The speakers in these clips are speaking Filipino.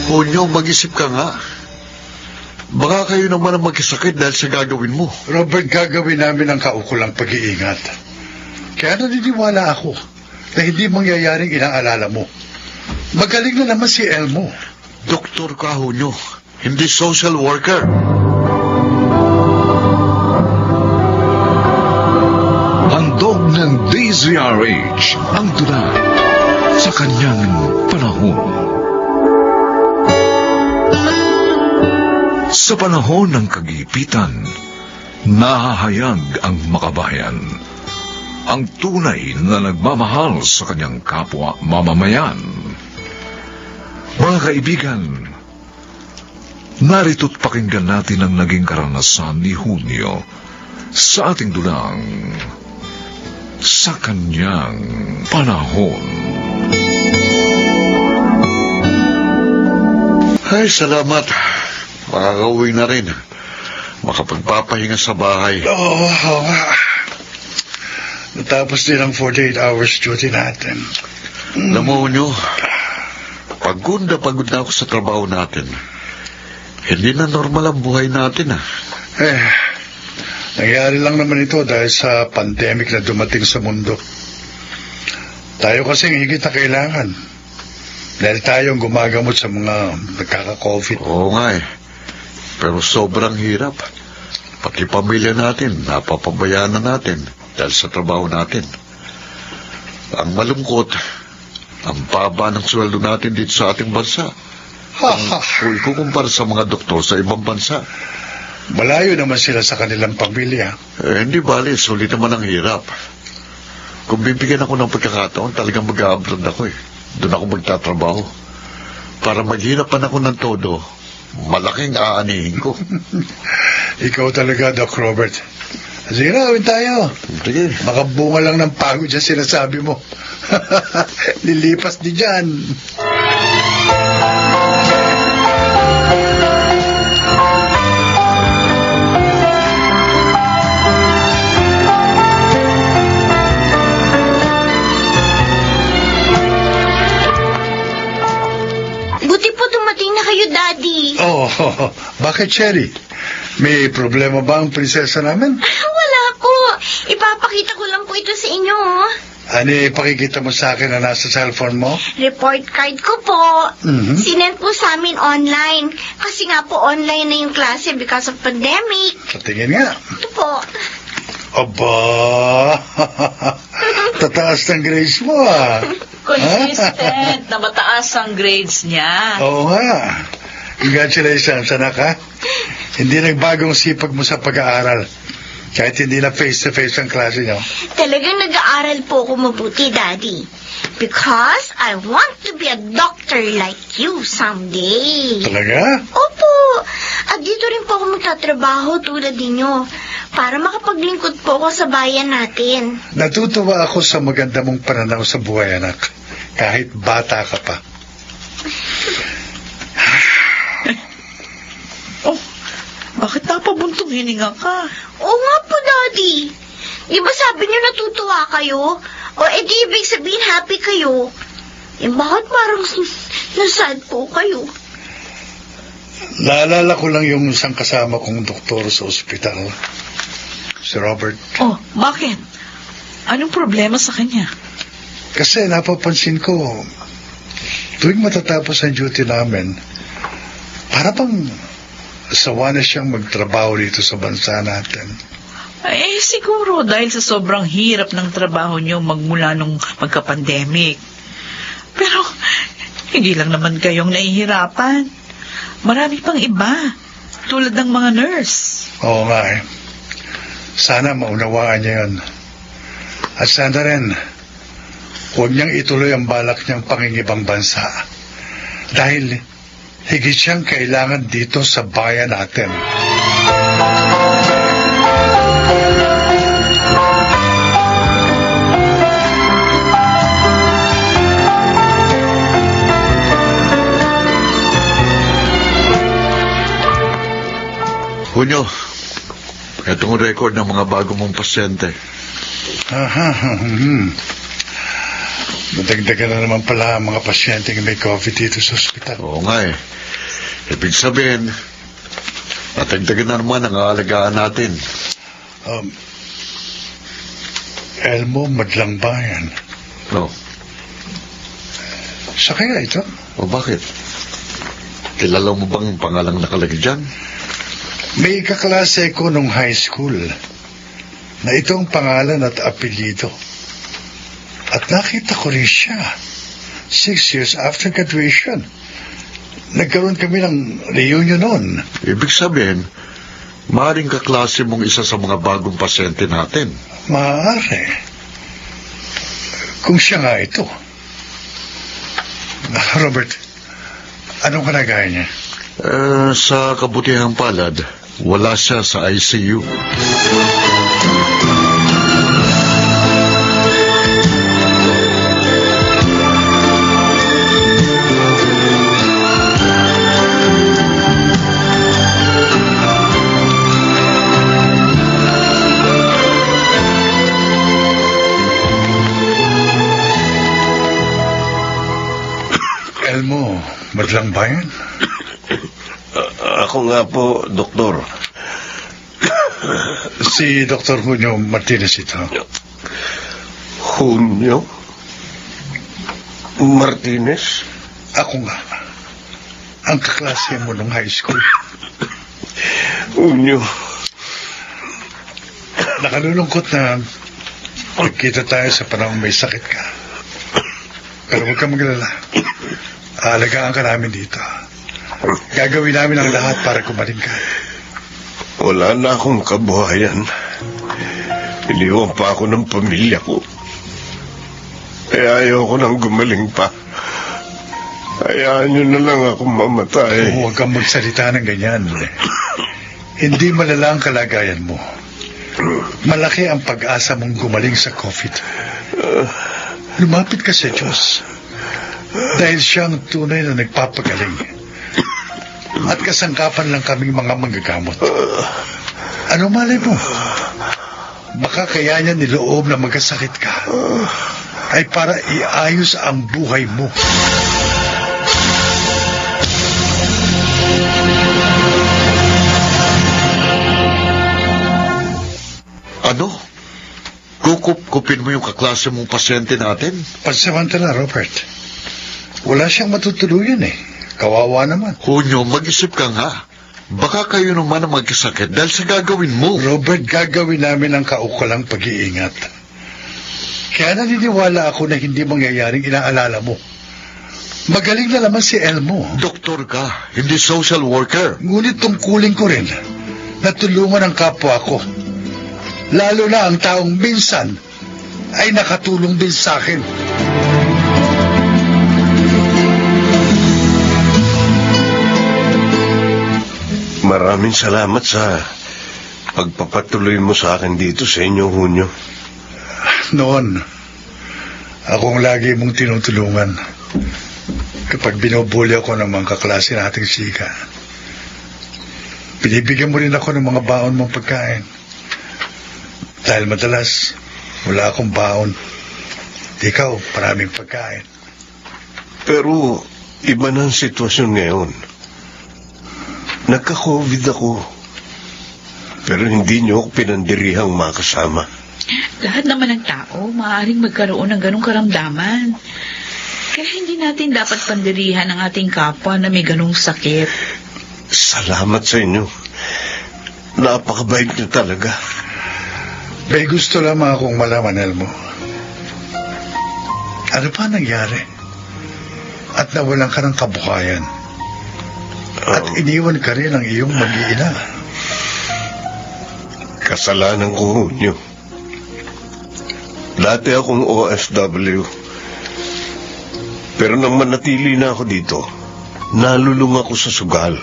Hunyo, mag-isip ka nga. Baka kayo naman ang magkasakit dahil sa gagawin mo. Robert, gagawin namin ang kaukulang pag-iingat. Kaya naniniwala ako na hindi mangyayaring inaalala mo. Magaling na naman si Elmo. Doktor ka, Hunyo. Hindi social worker. Handog ng DZRH ang tula sa kanyang panahon. Sa panahon ng kagipitan, nahahayag ang makabayan, ang tunay na nagmamahal sa kanyang kapwa mamamayan. Mga kaibigan, narito't pakinggan natin ang naging karanasan ni Hunyo sa ating dulang sa kanyang panahon. Ay, salamat. Makakauwi na rin. Makapagpapahinga sa bahay. Oo nga. Natapos din ang 48 hours duty natin. Alam mo, Hunyo, pagod na ako sa trabaho natin. Hindi na normal ang buhay natin, ah. Nangyari lang naman ito dahil sa pandemic na dumating sa mundo. Tayo kasing higit na kailangan. Dahil tayong gumagamot sa mga nagkaka-COVID. Oo nga eh. Pero sobrang hirap. Pati pamilya natin, napapabayaan na natin dahil sa trabaho natin. Ang malungkot, ang baba ng sweldo natin dito sa ating bansa. Kung ikukumpara sa mga doktor sa ibang bansa. Malayo naman sila sa kanilang pamilya. Hindi bali, sulit naman ang hirap. Kung bibigyan ako ng pagkakataon, talagang mag-a-abroad ako eh. Doon ako magtatrabaho. Para maghirapan ako ng todo, malaking aanihin ko. Ikaw talaga, Doc Robert. Sige na, gawin tayo. Sige. Makabunga lang ng pagod dyan sinasabi mo. Lilipas di dyan. Buti po dumating na kayo, Daddy. Oh, bakit, Cherry? May problema ba ang prinsesa namin? Wala po. Ipapakita ko lang po ito sa inyo. Ano ipakikita mo sa akin na nasa cellphone mo? Report card ko po. Mhm. Sinend po sa amin online. Kasi nga po online na yung klase because of pandemic. Patingin nga. Ito po. Aba, tataas ng grades mo ah. Consistent na mataas ang grades niya. Oo nga. Congratulations, anak ha. Hindi nagbagong sipag mo sa pag-aaral. Kahit hindi na face-to-face ang klase niyo. Talagang nag-aaral po ako mabuti, Daddy. Because I want to be a doctor like you someday. Talaga? Opo. At dito rin po ako magtatrabaho tulad ninyo para makapaglingkod po ako sa bayan natin. Natutuwa ako sa maganda mong pananaw sa buhay, anak. Kahit bata ka pa. Oh, bakit napabuntong hininga ka? Oo nga po, Daddy. Di ba sabi niyo natutuwa kayo? O edi ibig sabihin happy kayo? Eh bakit parang nasad po kayo? Naalala ko lang yung isang kasama kong doktor sa ospital. Si Robert. Oh, bakit? Anong problema sa kanya? Kasi napapansin ko, tuwing matatapos ang duty namin, para bang sawa na siyang magtrabaho dito sa bansa natin. Eh, siguro dahil sa sobrang hirap ng trabaho niyo magmula nung magka-pandemic. Pero, hindi lang naman kayong nahihirapan. Marami pang iba, tulad ng mga nurse. Oo nga eh. Sana maunawaan niya yun. At sana rin, huwag niyang ituloy ang balak niyang pangingibang bansa. Dahil higit siyang kailangan dito sa bayan natin. Hunyo, itong record ng mga bago mong pasyente. Nadagdagan na naman pala ang mga pasyente may COVID dito sa ospital. Oo nga eh. Ibig sabihin, natagdagan na naman ang aalagaan natin. Elmo, madlang bayan. No. Sa kaya ito? O bakit? Kilala mo bang pangalang nakalagay dyan? May kaklase ko nung high school na itong pangalan at apelyido. At nakita ko rin siya 6 years after graduation. Nagkaroon kami ng reunion noon. Ibig sabihin, maaaring kaklase mong isa sa mga bagong pasyente natin. Maaari. Kung siya nga ito. Robert, anong kalagayan niya? Sa kabutihang palad, wala siya sa ICU. Elmo, madlang bayan? Ako nga po, doktor. Si Dr. Junio Martinez ito. Junio? Martinez? Ako nga. Ang kaklase mo nung high school. Junio. Nakalulungkot na nagkita tayo sa panahon may sakit ka. Pero huwag kang maglala. Aalagaan ka namin dito. Gagawin namin ang lahat para kumaling ka. Wala na akong kabuhayan. Iniwan pa ako ng pamilya ko. Kaya ayoko nang gumaling pa. Hayaan nyo na lang akong mamatay. Huwag kang magsalita ng ganyan. Hindi malala ang kalagayan mo. Malaki ang pag-asa mong gumaling sa COVID. Lumapit ka sa Diyos. Dahil siya ang tunay na nagpapagaling. At kasangkapan lang kaming mga manggagamot. Ano malay mo? Baka kaya niya niloob na magkasakit ka ay para iayos ang buhay mo. Ano? Kukup-kupin mo yung kaklase mong pasyente natin? Pansamantala, Robert. Wala siyang matutuluyan eh. Kawawa naman. Junio, mag-isip ka nga. Baka kayo naman ang magkasakit dahil sa gagawin mo. Robert, gagawin namin ang kaukulang pag-iingat. Kaya naniniwala ako na hindi mangyayaring inaalala mo. Magaling na naman si Elmo. Doktor ka, hindi social worker. Ngunit tungkulin ko rin na tulungan ang kapwa ko. Lalo na ang taong minsan ay nakatulong din sa akin. Maraming salamat sa pagpapatuloy mo sa akin dito sa inyo, Junio. Noon, akong lagi mong tinutulungan kapag binubuli ako ng mga kaklase nating sika. Binibigyan mo rin ako ng mga baon mong pagkain. Dahil madalas, wala akong baon. Ikaw, maraming pagkain. Pero iba na ang sitwasyon ngayon. Nagka-COVID ako. Pero hindi niyo ako pinandirihang makasama. Lahat naman ng tao, maaaring magkaroon ng ganong karamdaman. Kaya hindi natin dapat pandirihan ang ating kapwa na may ganong sakit. Salamat sa inyo. Napakabait niyo talaga. May gusto lamang akong malaman, Elmo. Ano pa nangyari? At nawalan ka ng kabuhayan. At iniwan ka rin ang iyong mag-iina. Kasalanan ko, Junio. Dati akong OFW. Pero nang manatili na ako dito, nalulung ako sa sugal.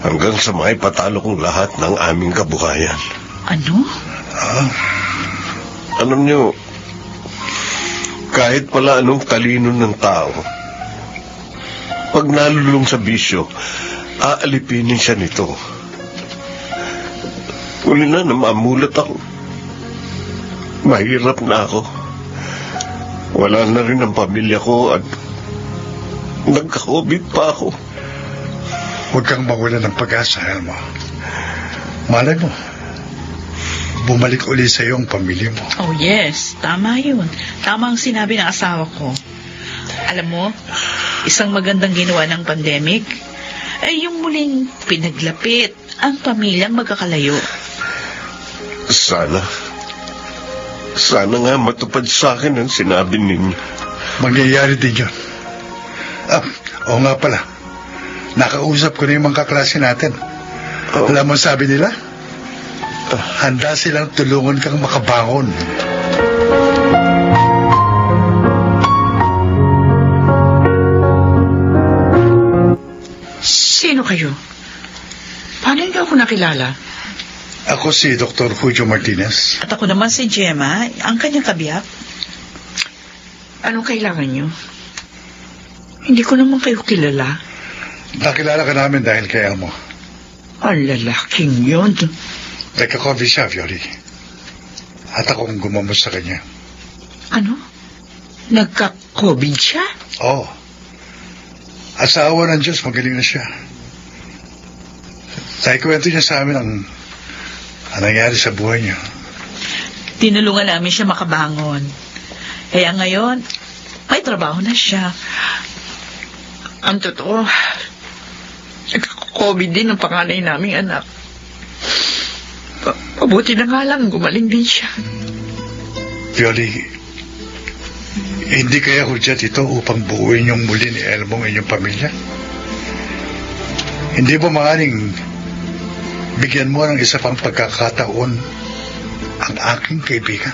Hanggang sa maipatalo kong lahat ng aming kabuhayan. Ano? Alam niyo, kahit pala anong talino ng tao, pag nalulung sa bisyo, aalipinin siya nito. Uli na mamulat ako. Mahirap na ako. Wala na rin ang pamilya ko at nagka-COVID pa ako. Huwag kang mawala ng pag-asa, Elmo. Malay mo, bumalik uli sa iyo ang pamilya mo. Oh yes, tama yun. Tama ang sinabi ng asawa ko. Alam mo, isang magandang ginawa ng pandemic ay yung muling pinaglapit ang pamilyang magkakalayo. Sana nga matupad sa akin ang sinabi ninyo. Mangyayari din yun. Oo nga pala. Nakausap ko na yung mga kaklase natin. Oh. Alam mo sabi nila? Handa silang tulungan kang makabangon. Sino kayo? Paano niyo ako nakilala? Ako si Dr. Julio Martinez. At ako naman si Gemma, ang kanyang kabiyak. Anong kailangan niyo? Hindi ko naman kayo kilala. Nakilala ka namin dahil kay Elmo. Ang lalaking yun. Nagka-COVID siya, Violi. At akong gumamot sa kanya. Ano? Nagka-COVID siya? Oo. Asawa ng Diyos, magaling na siya. Naikwento niya sa amin ang nangyari sa buhay niya. Tinulungan namin siya makabangon. Kaya ngayon, may trabaho na siya. Ang totoo, nagka-COVID din ang panganay naming anak. Mabuti na nga lang, gumaling din siya. Violi, hindi kaya hudyat ito upang buuin yung muli ni Elmo ng inyong pamilya? Hindi ba maaaring bigyan mo ng isa pang pagkakataon ang aking kaibigan?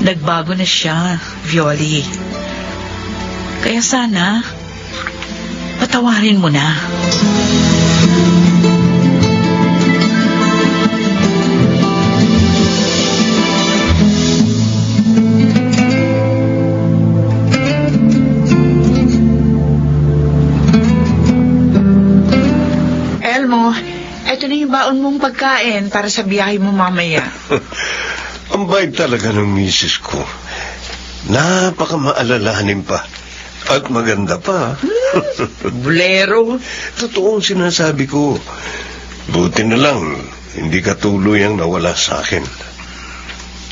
Nagbago na siya, Violi. Kaya sana, patawarin mo na. Elmo, eto na yung baon mong pagkain para sa biyahe mo mamaya. Ang bait talaga ng misis ko. Napakamaalalahanin pa. At maganda pa. Bulero. Totoong sinasabi ko. Buti na lang, hindi ka tuluyang nawala sa akin.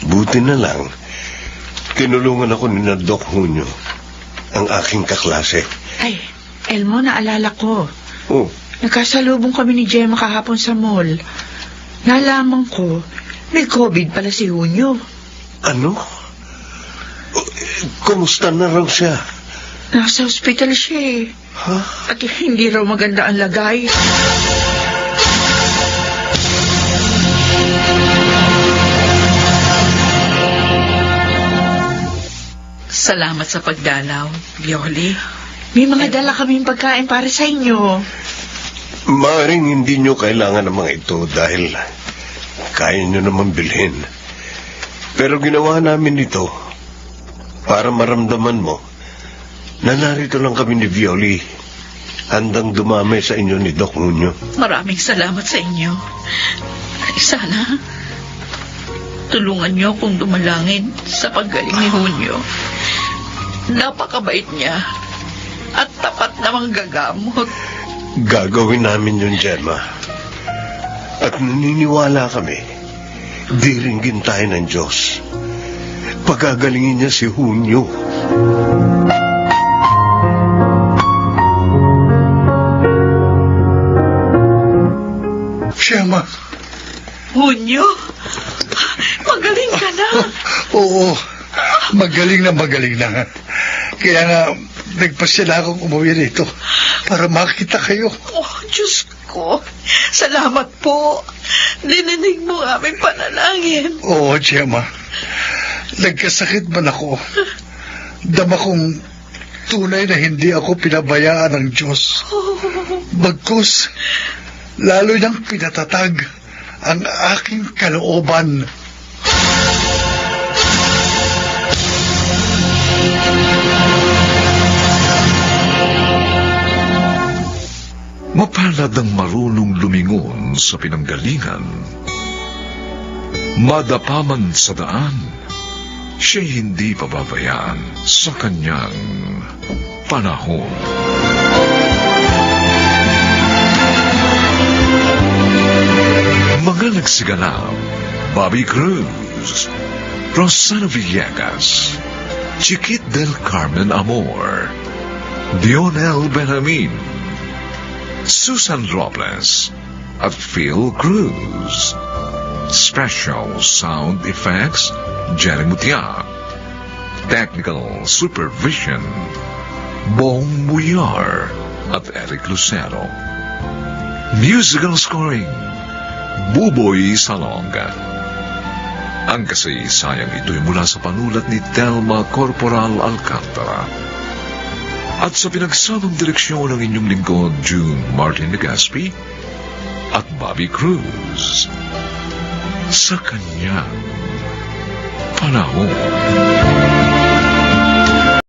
Buti na lang, tinulungan ako ni na Doc Junio, ang aking kaklase. Ay, Elmo, naalala ko. Oh, Nagkasalubong kami ni Gemma kahapon sa mall. Nalaman ko, may COVID pala si Junio. ano? Kumusta na raw siya? Nasa ospital siya eh. Ha? At hindi raw maganda ang lagay. Salamat sa pagdalaw, Violi. May mga dala kaming pagkain para sa inyo. Maaring hindi nyo kailangan ng mga ito dahil kaya nyo naman bilhin. Pero ginawa namin ito para maramdaman mo na narito lang kami ni Violi, handang dumamay sa inyo ni Doc Junio. Maraming salamat sa inyo. Sana, tulungan niyo akong dumalangin sa paggaling ni Junio. Napakabait niya at tapat namang gagamot. Gagawin namin yun, Gemma. At naniniwala kami, diringgin tayo ng Diyos. Pagagalingin niya si Junio. Gemma. Junio, magaling ka na. Oo. Magaling na. Kaya nga, nagpasya akong umuwi rito para makita kayo. Oh, Diyos ko. Salamat po. Dininig mo ang aming panalangin. Oo, Gemma. Nagkasakit man ako. Dama kong tunay na hindi ako pinabayaan ng Diyos. Bagkus, lalo niyang pinatatag ang aking kalooban. Mapalad ang marunong lumingon sa pinanggalingan. Madapaman sa daan, siya'y hindi pababayaan sa kanyang panahon. Mga nagsiganap: Bobby Cruz, Rosana Villegas, Chiquit del Carmen Amor, Dionel Benjamin, Susan Robles, at Phil Cruz. Special sound effects, Jerry Mutia. Technical supervision, Bong Buyar at Eric Lucero. Musical scoring, Buboy Salonga. Ang kasaysayang ito'y mula sa panulat ni Telma Corporal Alcantara. At sa pinagsamang direksyon ng inyong lingkod, June Martin Legaspi at Bobby Cruz. Sa kanyang panahon.